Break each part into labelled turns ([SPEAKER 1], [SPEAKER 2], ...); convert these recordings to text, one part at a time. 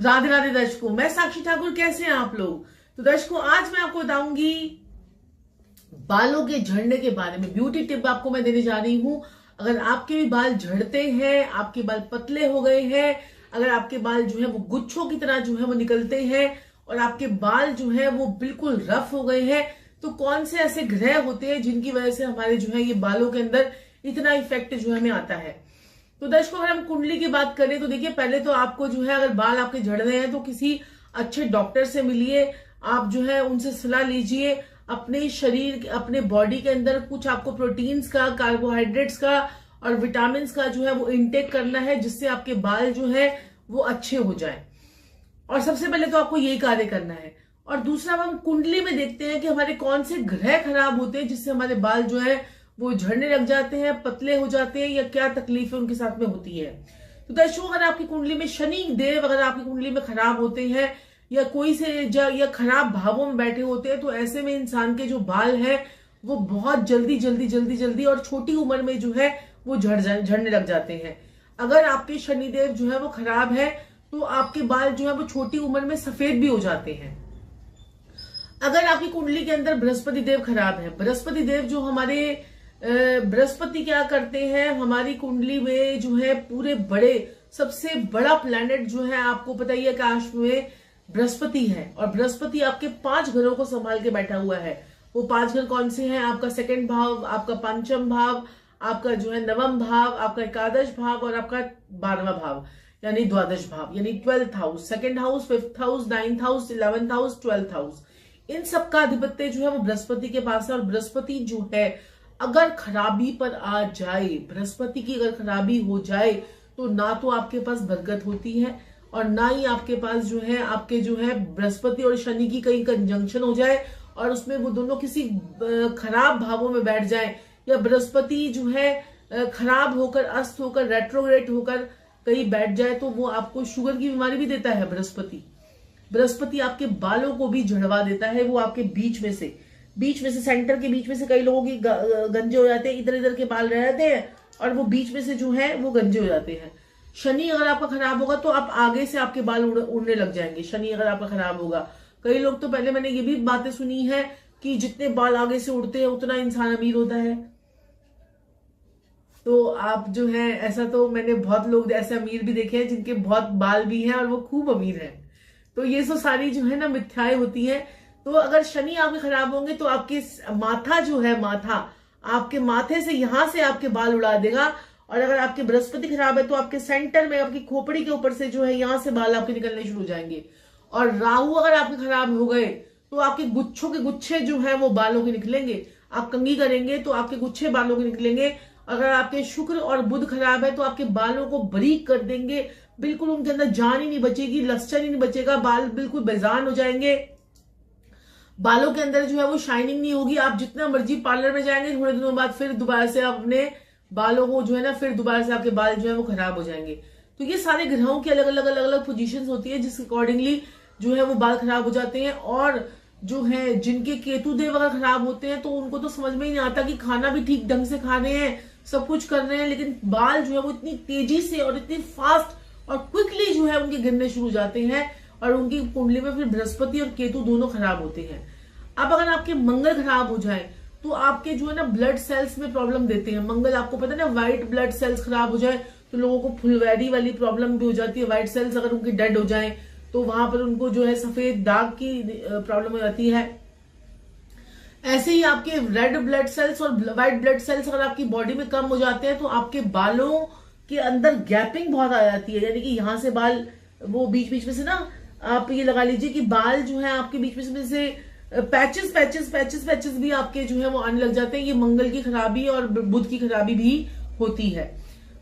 [SPEAKER 1] राधे राधे दर्शकों, मैं साक्षी ठाकुर। कैसे हैं आप लोग? तो दर्शकों, आज मैं आपको बताऊंगी बालों के झड़ने के बारे में। ब्यूटी टिप आपको मैं देने जा रही हूं। अगर आपके भी बाल झड़ते हैं, आपके बाल पतले हो गए हैं, अगर आपके बाल जो है वो गुच्छों की तरह जो है वो निकलते हैं और आपके बाल जो है वो बिल्कुल रफ हो गए हैं, तो कौन से ऐसे ग्रह होते हैं जिनकी वजह से हमारे जो है ये बालों के अंदर इतना इफेक्ट जो हमें आता है। तो दर्शकों, अगर हम कुंडली की बात करें तो देखिए, पहले तो आपको जो है अगर बाल आपके झड़ रहे हैं तो किसी अच्छे डॉक्टर से मिलिए। आप जो है उनसे सलाह लीजिए। अपने शरीर, अपने बॉडी के अंदर कुछ आपको प्रोटीन्स का, कार्बोहाइड्रेट्स का और विटामिन का जो है वो इनटेक करना है, जिससे आपके बाल जो है वो अच्छे हो जाए। और सबसे पहले तो आपको ये कार्य करना है। और दूसरा, हम कुंडली में देखते हैं कि हमारे कौन से ग्रह खराब होते हैं जिससे हमारे बाल जो है वो झड़ने लग जाते हैं, पतले हो जाते हैं, या क्या तकलीफें उनके साथ में होती है। तो दर्शकों, अगर आपकी कुंडली में शनि देव अगर आपकी कुंडली में खराब होते हैं या कोई से या खराब भावों में बैठे होते हैं, तो ऐसे में इंसान के जो बाल हैं वो बहुत जल्दी जल्दी जल्दी जल्दी और छोटी उम्र में जो है वो झड़ने लग जाते हैं। अगर आपके शनिदेव जो है वो खराब है तो आपके बाल जो है वो छोटी उम्र में सफेद भी हो जाते हैं। अगर आपकी कुंडली के अंदर बृहस्पति देव खराब है, बृहस्पति देव जो हमारे बृहस्पति क्या करते हैं, हमारी कुंडली में जो है पूरे बड़े, सबसे बड़ा प्लैनेट जो है आपको पता ही है आकाश में बृहस्पति है। और बृहस्पति आपके 5 घरों को संभाल के बैठा हुआ है। वो 5 घर कौन से हैं? आपका 2nd भाव, आपका 5म भाव, आपका जो है 9वां भाव, आपका 11th भाव और आपका 12वां भाव यानी द्वादश भाव, यानी 12th house, 2nd house, 5th house, 9th house, 11th house, 12th house. इन सबका अधिपत्य जो है वो बृहस्पति के पास है। और बृहस्पति जो है अगर खराबी पर आ जाए, बृहस्पति की अगर खराबी हो जाए, तो ना तो आपके पास बरकत होती है और ना ही आपके पास जो है आपके जो है बृहस्पति और शनि की कहीं कंजंक्शन हो जाए और उसमें वो दोनों किसी खराब भावों में बैठ जाए, या बृहस्पति जो है खराब होकर, अस्त होकर, रेट्रोग्रेड होकर कहीं बैठ जाए, तो वो आपको शुगर की बीमारी भी देता है। बृहस्पति आपके बालों को भी झड़वा देता है। वो आपके बीच में से सेंटर के बीच में से कई लोगों की गंजे हो जाते हैं, इधर इधर के बाल रहते हैं और वो बीच में से जो है वो गंजे हो जाते हैं। शनि अगर आपका खराब होगा तो आप आगे से आपके बाल उड़ने लग जाएंगे। शनि अगर आपका खराब होगा, कई लोग तो पहले मैंने ये भी बातें सुनी है कि जितने बाल आगे से उड़ते हैं उतना इंसान अमीर होता है। तो आप जो है, ऐसा तो मैंने बहुत लोग ऐसे अमीर भी देखे हैं जिनके बहुत बाल भी हैं और वो खूब अमीर हैं। तो ये सब सारी जो है ना मिथ्याएं होती है। तो अगर शनि आपके खराब होंगे तो आपके माथा जो है, माथा आपके माथे से यहां से आपके बाल उड़ा देगा। और अगर आपके बृहस्पति खराब है तो आपके सेंटर में, आपकी खोपड़ी के ऊपर से जो है यहां से बाल आपके निकलने शुरू हो जाएंगे। और राहु अगर आपके खराब हो गए तो आपके गुच्छों के गुच्छे जो है वो बालों के निकलेंगे। आप कंघी करेंगे तो आपके गुच्छे बालों के निकलेंगे। अगर आपके शुक्र और बुध खराब है तो आपके बालों को बारीक कर देंगे, बिल्कुल उनके अंदर जान ही नहीं बचेगी, लश्चर ही नहीं बचेगा, बाल बिल्कुल बेजान हो जाएंगे। बालों के अंदर जो है वो शाइनिंग नहीं होगी। आप जितना मर्जी पार्लर में जाएंगे, थोड़े दिनों बाद फिर दोबारा से आप अपने बालों को जो है ना, फिर दोबारा से आपके बाल जो है वो खराब हो जाएंगे। तो ये सारे ग्रहों की अलग अलग पोजीशंस होती है, जिस अकॉर्डिंगली जो है वो बाल खराब हो जाते हैं। और जो है जिनके केतु देव अगर खराब होते हैं तो उनको तो समझ में ही नहीं आता कि खाना भी ठीक ढंग से खा रहे हैं, सब कुछ कर रहे हैं, लेकिन बाल जो है वो इतनी तेजी से और इतनी फास्ट और क्विकली जो है उनके गिरने शुरू हो जाते हैं। और उनकी कुंडली में फिर बृहस्पति और केतु दोनों खराब होते हैं। अब अगर आपके मंगल खराब हो जाए तो आपके जो है ना ब्लड सेल्स में प्रॉब्लम देते हैं। मंगल आपको पता है ना, व्हाइट ब्लड सेल्स खराब हो जाए तो लोगों को फुलवैरी वाली प्रॉब्लम भी हो जाती है। व्हाइट सेल्स अगर उनकी डेड हो जाए तो वहां पर उनको जो है सफेद दाग की प्रॉब्लम हो जाती है। ऐसे ही आपके रेड ब्लड सेल्स और व्हाइट ब्लड सेल्स अगर आपकी बॉडी में कम हो जाते हैं तो आपके बालों के अंदर गैपिंग बहुत आ जाती है। यानी कि यहां से बाल वो बीच में से ना, आप ये लगा लीजिए कि बाल जो है आपके बीच में से पैचेस भी आपके जो है वो आने लग जाते हैं। ये मंगल की खराबी और बुध की खराबी भी होती है।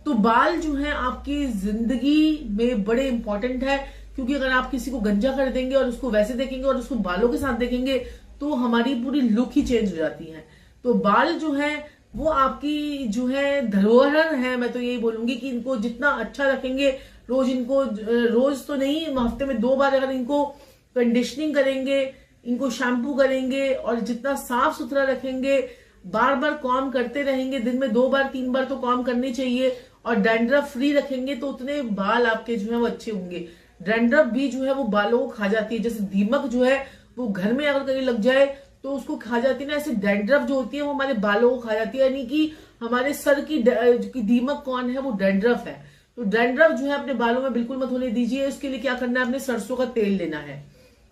[SPEAKER 1] तो बाल जो है आपकी जिंदगी में बड़े इंपॉर्टेंट है, क्योंकि अगर आप किसी को गंजा कर देंगे और उसको वैसे देखेंगे और उसको बालों के साथ देखेंगे तो हमारी पूरी लुक ही चेंज हो जाती है। तो बाल जो है वो आपकी जो है धरोहर है। मैं तो यही बोलूंगी कि इनको जितना अच्छा रखेंगे, रोज तो नहीं, हफ्ते में 2 बार अगर इनको कंडीशनिंग करेंगे, इनको शैम्पू करेंगे और जितना साफ सुथरा रखेंगे, बार बार कॉम करते रहेंगे, दिन में 2 बार 3 बार तो कॉम करनी चाहिए, और डैंड्रफ फ्री रखेंगे तो उतने बाल आपके जो है वो अच्छे होंगे। डैंड्रफ भी जो है वो बालों को खा जाती है। जैसे दीमक जो है वो घर में अगर कहीं लग जाए तो उसको खा जाती है ना, ऐसे डैंड्रफ जो होती है वो हमारे बालों को खा जाती है। यानी कि हमारे सर की दीमक कौन है, वो डैंड्रफ है। तो डैंड्रफ जो है अपने बालों में बिल्कुल मत होने दीजिए। उसके लिए क्या करना है, आपने सरसों का तेल लेना है।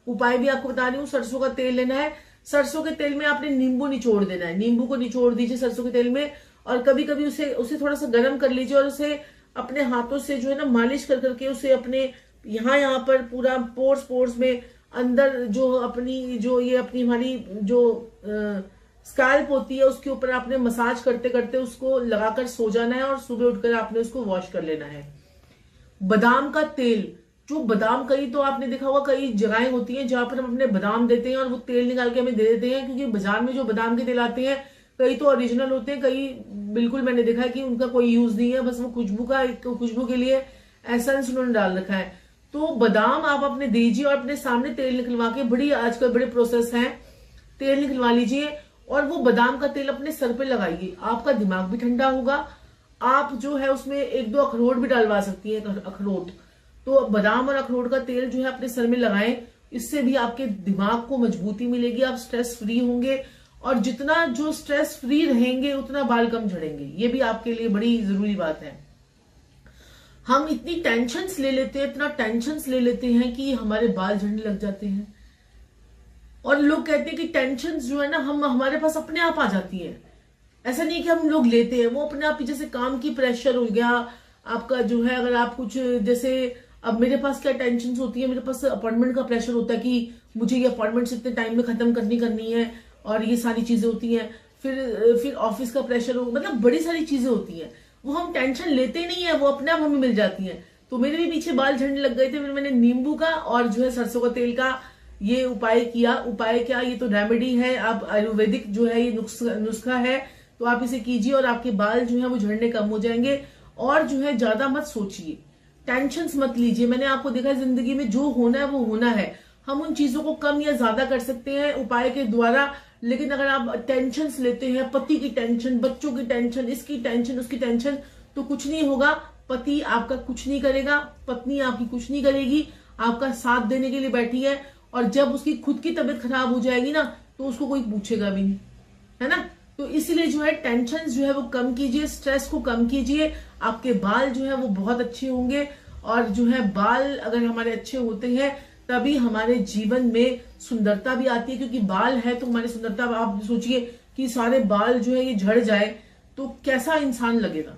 [SPEAKER 1] उपाय भी आपको बता रही हूँ, सरसों का तेल लेना है। सरसों के तेल में आपने नींबू निचोड़ देना है, नींबू को निचोड़ दीजिए सरसों के तेल में, और कभी कभी उसे थोड़ा सा गर्म कर लीजिए और उसे अपने हाथों से जो है ना मालिश कर करके उसे अपने यहाँ पर पूरा पोर्स में अंदर जो अपनी हमारी जो स्कैल्प होती है उसके ऊपर आपने मसाज करते करते उसको लगाकर सो जाना है, और सुबह उठकर आपने उसको वॉश कर लेना है। बादाम का तेल, जो बादाम, कई तो आपने देखा होगा कई जगहें होती हैं जहां पर हम अपने बादाम देते हैं और वो तेल निकाल के हमें दे देते हैं, क्योंकि बाजार में जो बादाम के तेल आते हैं कई तो ओरिजिनल होते हैं, कई बिल्कुल मैंने देखा है कि उनका कोई यूज नहीं है, बस वो खुशबू के लिए एसेंस उन्होंने डाल रखा है। तो बादाम आप अपने दीजिए और अपने सामने तेल निकलवा के, आजकल बड़े प्रोसेस हैं, तेल निकलवा लीजिए और वो बादाम का तेल अपने सर पे लगाइए। आपका दिमाग भी ठंडा होगा। आप जो है उसमें 1-2 अखरोट भी डालवा सकती है, अखरोट। तो बादाम और अखरोट का तेल जो है अपने सर में लगाएं, इससे भी आपके दिमाग को मजबूती मिलेगी, आप स्ट्रेस फ्री होंगे, और जितना जो स्ट्रेस फ्री रहेंगे उतना बाल कम झड़ेंगे। ये भी आपके लिए बड़ी जरूरी बात है। हम इतनी टेंशन्स ले लेते हैं, इतना टेंशन्स ले लेते हैं कि हमारे बाल झड़ने लग जाते हैं। और लोग कहते हैं कि टेंशन्स जो है ना हमारे पास अपने आप आ जाती है। ऐसा नहीं कि हम लोग लेते हैं, वो अपने आप ही, जैसे काम की प्रेशर हो गया आपका जो है, अगर आप कुछ, जैसे अब मेरे पास क्या टेंशन्स होती है, मेरे पास अपॉइंटमेंट का प्रेशर होता है कि मुझे ये अपॉइंटमेंट्स इतने टाइम में खत्म करनी है, और ये सारी चीजें होती हैं। फिर ऑफिस का प्रेशर हो, मतलब बड़ी सारी चीजें होती हैं, वो हम टेंशन लेते नहीं है, वो अपने आप हमें मिल जाती हैं। तो मेरे भी पीछे बाल झड़ने लग गए थे, फिर मैंने नींबू का और जो है सरसों का तेल का ये उपाय किया। उपाय क्या, ये तो रेमेडी है, आप आयुर्वेदिक जो है ये नुस्खा है, तो आप इसे कीजिए और आपके बाल जो है वो झड़ने कम हो जाएंगे। और जो है ज्यादा मत सोचिए, टेंशन मत लीजिए। मैंने आपको देखा है जिंदगी में जो होना है वो होना है, हम उन चीजों को कम या ज्यादा कर सकते हैं उपाय के द्वारा। लेकिन अगर आप टेंशन लेते हैं, पति की टेंशन, बच्चों की टेंशन, इसकी टेंशन, उसकी टेंशन, तो कुछ नहीं होगा। पति आपका कुछ नहीं करेगा, पत्नी आपकी कुछ नहीं करेगी, आपका साथ देने के लिए बैठी है। और जब उसकी खुद की तबीयत खराब हो जाएगी ना, तो उसको कोई पूछेगा भी नहीं, है ना। तो इसीलिए जो है टेंशन जो है वो कम कीजिए, स्ट्रेस को कम कीजिए, आपके बाल जो है वो बहुत अच्छे होंगे। और जो है बाल अगर हमारे अच्छे होते हैं तभी हमारे जीवन में सुंदरता भी आती है, क्योंकि बाल है तो हमारी सुंदरता। आप सोचिए कि सारे बाल जो है ये झड़ जाए तो कैसा इंसान लगेगा।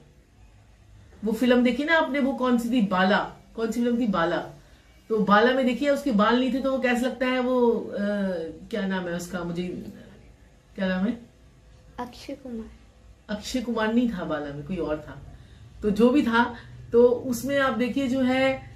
[SPEAKER 1] वो फिल्म देखी ना आपने, वो कौन सी थी, बाला, कौन सी फिल्म थी, बाला। तो बाला में देखिए उसके बाल नहीं थे तो वो कैसा लगता है, वो क्या नाम है उसका, मुझे क्या नाम है,
[SPEAKER 2] अक्षय कुमार।
[SPEAKER 1] अक्षय कुमार नहीं था बाला में, कोई और था। तो जो भी था, तो उसमें आप देखिए जो है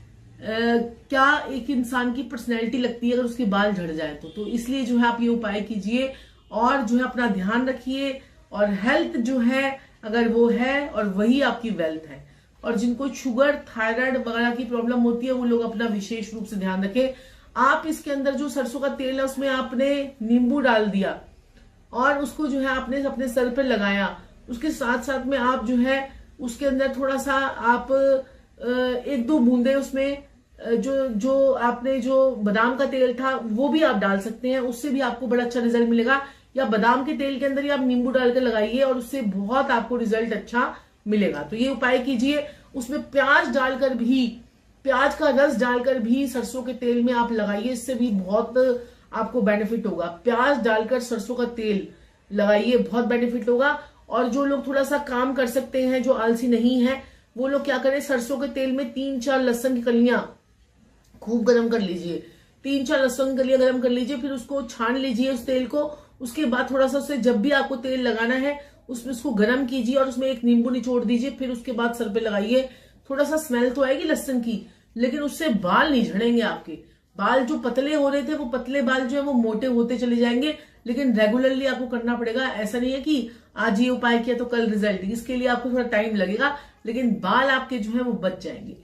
[SPEAKER 1] क्या एक इंसान की पर्सनैलिटी लगती है अगर उसके बाल झड़ जाए तो इसलिए जो है आप ये उपाय कीजिए और जो है अपना ध्यान रखिए। और हेल्थ जो है अगर वो है, और वही आपकी वेल्थ है। और जिनको शुगर, थायराइड वगैरह की प्रॉब्लम होती है वो लोग अपना विशेष रूप से ध्यान रखें। आप इसके अंदर जो सरसों का तेल है उसमें आपने नींबू डाल दिया और उसको जो है आपने अपने सर पे लगाया। उसके साथ साथ में आप जो है उसके अंदर थोड़ा सा आप 1-2 बूंदे उसमें जो आपने जो बादाम का तेल था वो भी आप डाल सकते हैं, उससे भी आपको बड़ा अच्छा रिजल्ट मिलेगा। या बादाम के तेल के अंदर ही आप नींबू डालकर लगाइए और उससे बहुत आपको रिजल्ट अच्छा मिलेगा। तो ये उपाय कीजिए। उसमें प्याज का रस डालकर भी सरसों के तेल में आप लगाइए, इससे भी बहुत आपको बेनिफिट होगा। प्याज डालकर सरसों का तेल लगाइए, बहुत बेनिफिट होगा। और जो लोग थोड़ा सा काम कर सकते हैं, जो आलसी नहीं है, वो लोग क्या करें, सरसों के तेल में 3-4 लहसुन की कलियां खूब गर्म कर लीजिए। 3-4 लहसुन की कलियां गर्म कर लीजिए, फिर उसको छान लीजिए उस तेल को। उसके बाद थोड़ा सा उससे, जब भी आपको तेल लगाना है उसमें उसको गर्म कीजिए और उसमें 1 नींबू निचोड़ दीजिए, फिर उसके बाद सर पे लगाइए। थोड़ा सा स्मेल तो आएगी लहसुन की, लेकिन उससे बाल नहीं झड़ेंगे आपके। बाल जो पतले हो रहे थे वो पतले बाल जो है वो मोटे होते चले जाएंगे, लेकिन रेगुलरली आपको करना पड़ेगा। ऐसा नहीं है कि आज ये उपाय किया तो कल रिजल्ट, इसके लिए आपको थोड़ा टाइम लगेगा, लेकिन बाल आपके जो है वो बच जाएंगे।